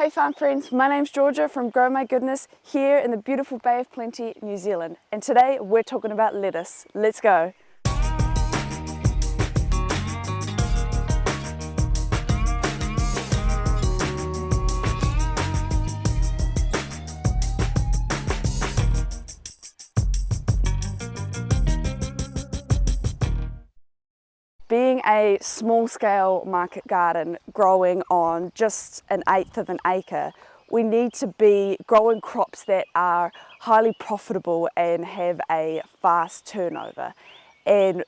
Hey farm friends, my name's Georgia from Grow My Goodness here in the beautiful Bay of Plenty, New Zealand. And today we're talking about lettuce. Let's go. Being a small-scale market garden growing on just 1/8 of an acre, we need to be growing crops that are highly profitable and have a fast turnover. And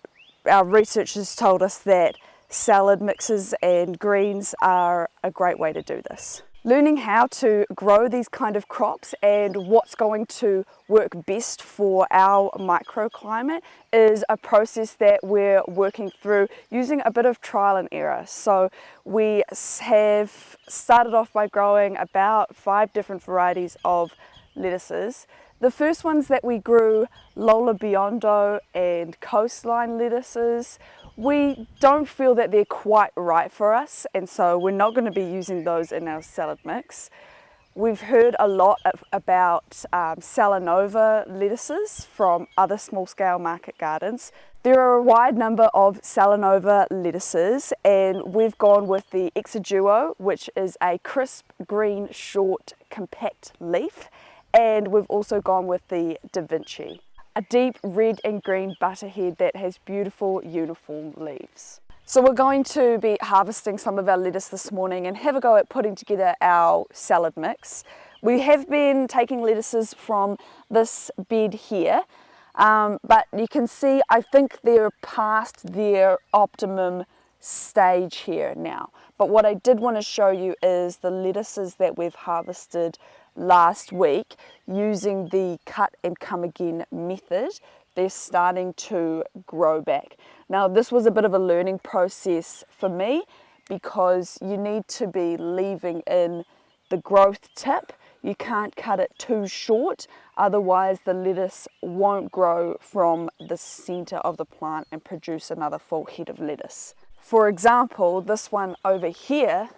our research has told us that salad mixes and greens are a great way to do this. Learning how to grow these kind of crops and what's going to work best for our microclimate is a process that we're working through using a bit of trial and error. So we have started off by growing about 5 different varieties of lettuces. The first ones that we grew, Lola Biondo and coastline lettuces, we don't feel that they're quite right for us, and so we're not going to be using those in our salad mix. We've heard a lot about Salanova lettuces from other small-scale market gardens. There are a wide number of Salanova lettuces, and we've gone with the Exiguo, which is a crisp, green, short, compact leaf, and we've also gone with the Da Vinci, a deep red and green butterhead that has beautiful uniform leaves. So we're going to be harvesting some of our lettuce this morning and have a go at putting together our salad mix. We have been taking lettuces from this bed here, but you can see I think they're past their optimum stage here now. But what I did want to show you is the lettuces that we've harvested last week using the cut and come again method. They're starting to grow back. Now this was a bit of a learning process for me because you need to be leaving in the growth tip. You can't cut it too short, otherwise the lettuce won't grow from the center of the plant and produce another full head of lettuce. For example, this one over here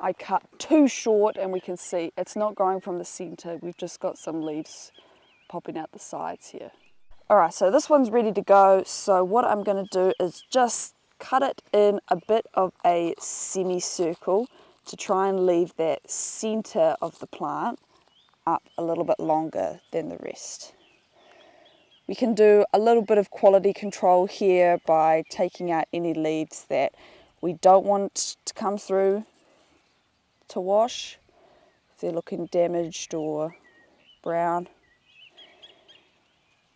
I cut too short and we can see it's not growing from the center. We've just got some leaves popping out the sides here. Alright, so this one's ready to go. So what I'm going to do is just cut it in a bit of a semicircle to try and leave that center of the plant up a little bit longer than the rest. We can do a little bit of quality control here by taking out any leaves that we don't want to come through to wash, if they're looking damaged or brown.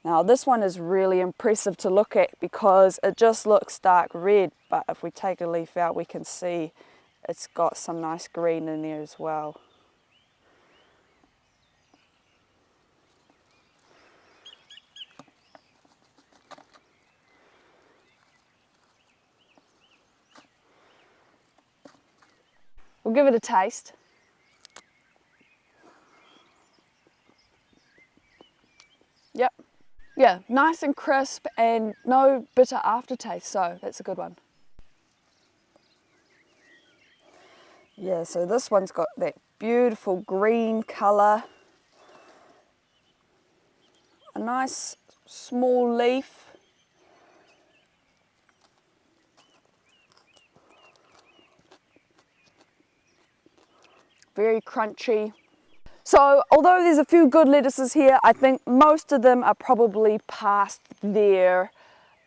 Now this one is really impressive to look at because it just looks dark red, but if we take a leaf out we can see it's got some nice green in there as well. We'll give it a taste. Yep. Yeah, nice and crisp and no bitter aftertaste, so that's a good one. Yeah, so this one's got that beautiful green colour. A nice small leaf. Very crunchy. So although there's a few good lettuces here, I think most of them are probably past their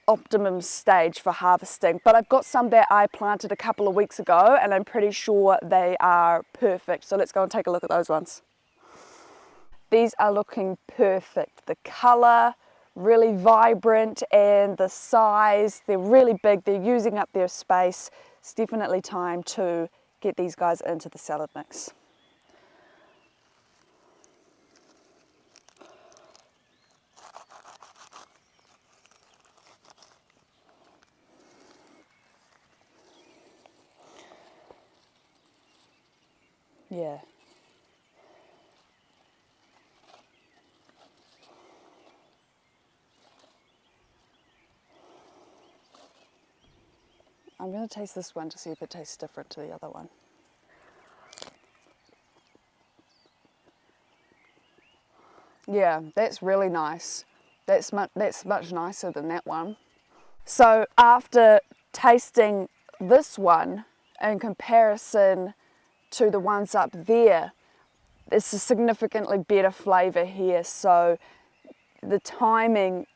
optimum stage for harvesting. But I've got some that I planted a couple of weeks ago and I'm pretty sure they are perfect. So let's go and take a look at those ones. These are looking perfect. The colour, really vibrant, and the size, they're really big. They're using up their space. It's definitely time to get these guys into the salad mix. Yeah. I'm going to taste this one to see if it tastes different to the other one. Yeah, that's really nice. That's much nicer than that one. So after tasting this one in comparison to the ones up there, it's a significantly better flavour here. So the timing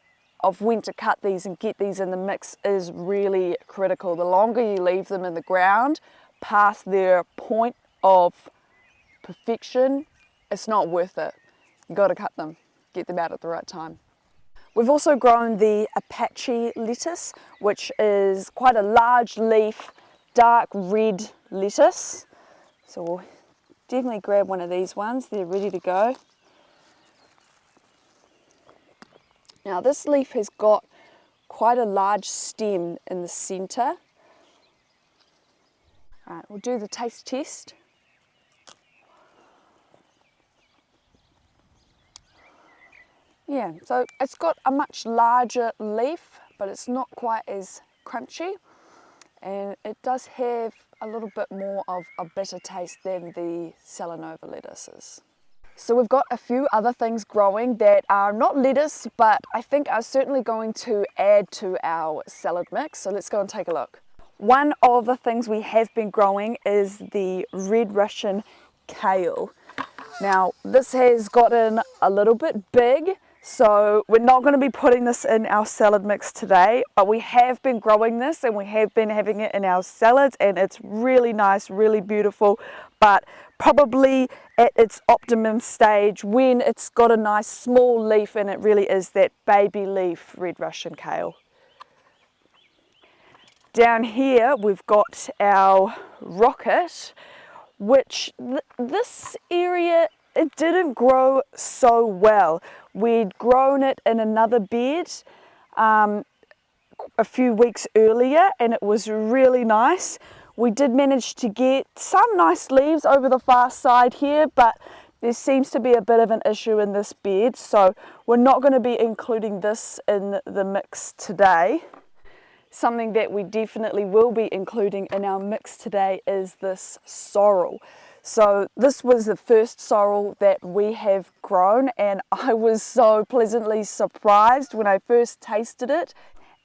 of when to cut these and get these in the mix is really critical. The longer you leave them in the ground past their point of perfection, it's not worth it. You've got to cut them, get them out at the right time. We've also grown the Apache lettuce, which is quite a large leaf, dark red lettuce. So we'll definitely grab one of these ones, they're ready to go. Now this leaf has got quite a large stem in the centre. Alright, we'll do the taste test. Yeah, so it's got a much larger leaf, but it's not quite as crunchy, and it does have a little bit more of a bitter taste than the Selenova lettuces. So we've got a few other things growing that are not lettuce, but I think are certainly going to add to our salad mix. So let's go and take a look. One of the things we have been growing is the red Russian kale. Now this has gotten a little bit big, so we're not going to be putting this in our salad mix today, but we have been growing this and we have been having it in our salads, and it's really nice, really beautiful, but probably at its optimum stage when it's got a nice small leaf and it really is that baby leaf red Russian kale. Down here we've got our rocket, which this area, it didn't grow so well. We'd grown it in another bed a few weeks earlier and it was really nice. We did manage to get some nice leaves over the far side here, but there seems to be a bit of an issue in this bed, so we're not going to be including this in the mix today. Something that we definitely will be including in our mix today is this sorrel. So this was the first sorrel that we have grown, and I was so pleasantly surprised when I first tasted it.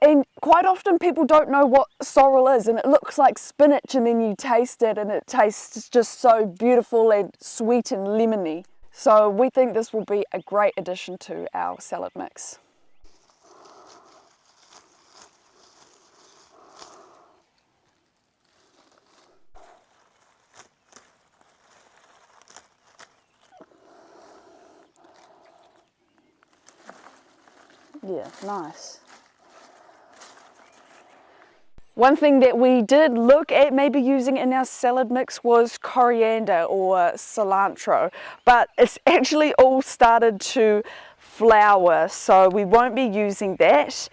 And quite often people don't know what sorrel is, and it looks like spinach, and then you taste it and it tastes just so beautiful and sweet and lemony. So we think this will be a great addition to our salad mix. Yeah, nice. One thing that we did look at maybe using in our salad mix was coriander or cilantro, but it's actually all started to flower, so we won't be using that.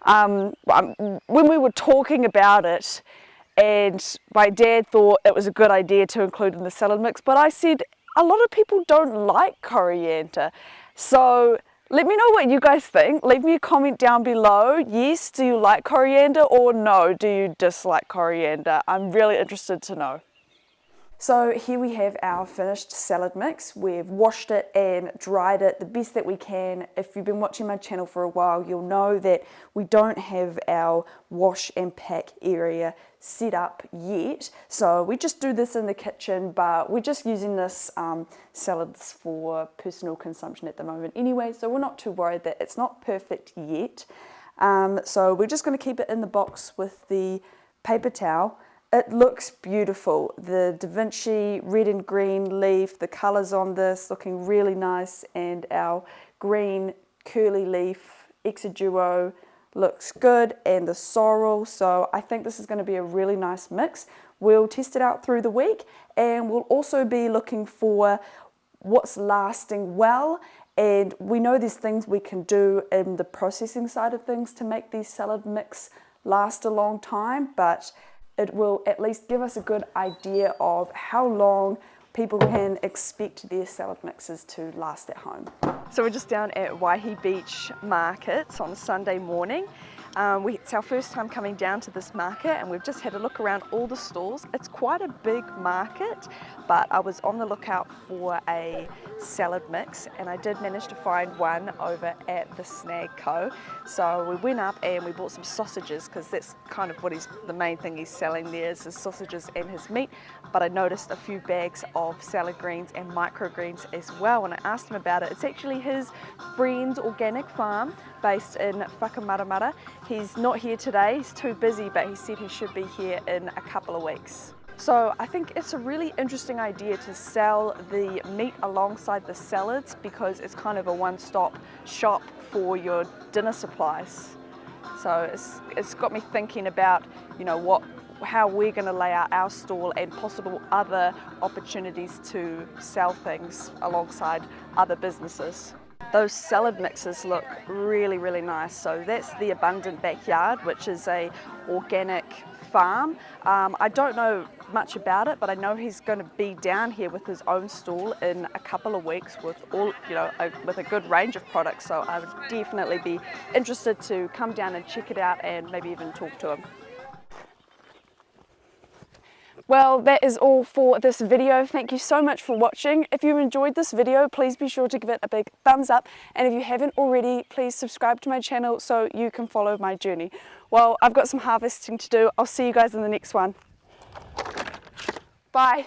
When we were talking about it, and my dad thought it was a good idea to include in the salad mix, but I said a lot of people don't like coriander, so let me know what you guys think. Leave me a comment down below. Yes, do you like coriander, or no, do you dislike coriander? I'm really interested to know. So here we have our finished salad mix. We've washed it and dried it the best that we can. If you've been watching my channel for a while, you'll know that we don't have our wash and pack area set up yet. So we just do this in the kitchen, but we're just using this salads for personal consumption at the moment anyway, so we're not too worried that it's not perfect yet. So we're just going to keep it in the box with the paper towel. It looks beautiful. The Da Vinci red and green leaf, the colours on this looking really nice, and our green curly leaf Exoduo looks good, and the sorrel. So I think this is going to be a really nice mix. We'll test it out through the week, and we'll also be looking for what's lasting well, and we know there's things we can do in the processing side of things to make these salad mix last a long time, but it will at least give us a good idea of how long people can expect their salad mixes to last at home. So we're just down at Waihi Beach Markets on Sunday morning. It's our first time coming down to this market, and we've just had a look around all the stalls. It's quite a big market, but I was on the lookout for a salad mix, and I did manage to find one over at the Snag Co. So we went up and we bought some sausages, because that's kind of what the main thing he's selling there is his sausages and his meat. But I noticed a few bags of salad greens and microgreens as well, and I asked him about it. It's actually his friend's organic farm based in Whakamaramara. He's not here today, he's too busy, but he said he should be here in a couple of weeks. So I think it's a really interesting idea to sell the meat alongside the salads, because it's kind of a one-stop shop for your dinner supplies. So it's got me thinking about, you know, how we're going to lay out our stall and possible other opportunities to sell things alongside other businesses. Those salad mixes look really, really nice. So that's the Abundant Backyard, which is a organic farm. I don't know much about it, but I know he's going to be down here with his own stall in a couple of weeks with with a good range of products. So I would definitely be interested to come down and check it out and maybe even talk to him. Well, that is all for this video. Thank you so much for watching. If you enjoyed this video, please be sure to give it a big thumbs up. And if you haven't already, please subscribe to my channel so you can follow my journey. Well, I've got some harvesting to do. I'll see you guys in the next one. Bye.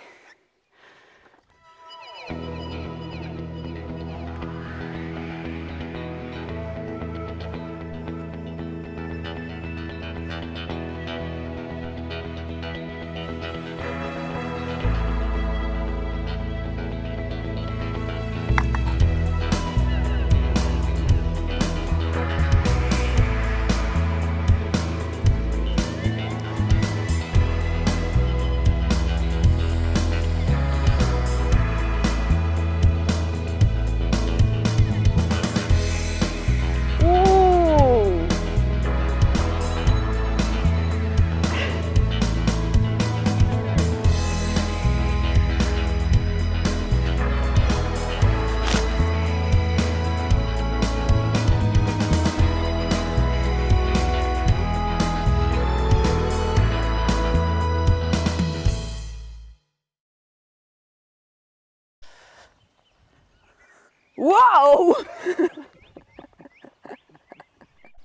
Whoa!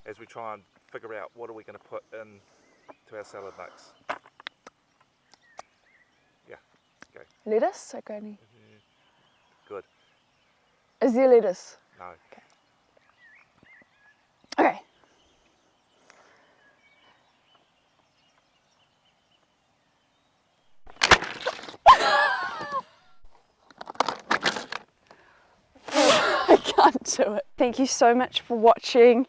As we try and figure out what are we going to put in to our salad mix. Yeah, okay. Lettuce or granny? Good. Is there lettuce? No. Okay. I can't do it. Thank you so much for watching.